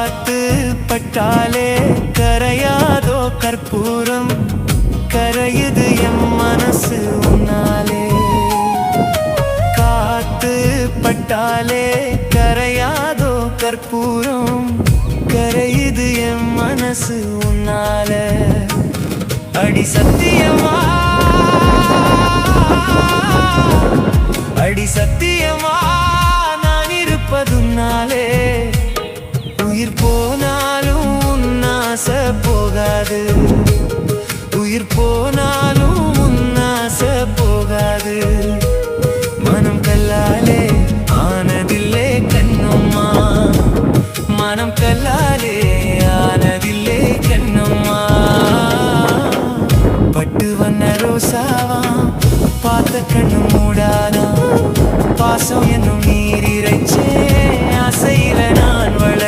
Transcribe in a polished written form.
காத்து பட்டாலே கரையாதோ கற்பூரம் கரையுது எம் மனசு உன்னாலே காத்து பட்டாலே கரையாதோ கற்பூரம் கரையுது எம் மனசு உன்னால அடி சத்தியமா அடி சத்தியமா நான் இருப்பதுனாலே உயிர் போனாலும் உன்னாச போகாது உயிர் போனாலும் உன்னாச போகாது மனம் கல்லாலே ஆனதில்லே கண்ணம்மா மனம் கல்லாலே ஆனதில்லே கண்ணம்மா பட்டு வண்ண ரோசாவா பார்த்த கண்ணு மூடாதா பாசம் என்னும் நீர்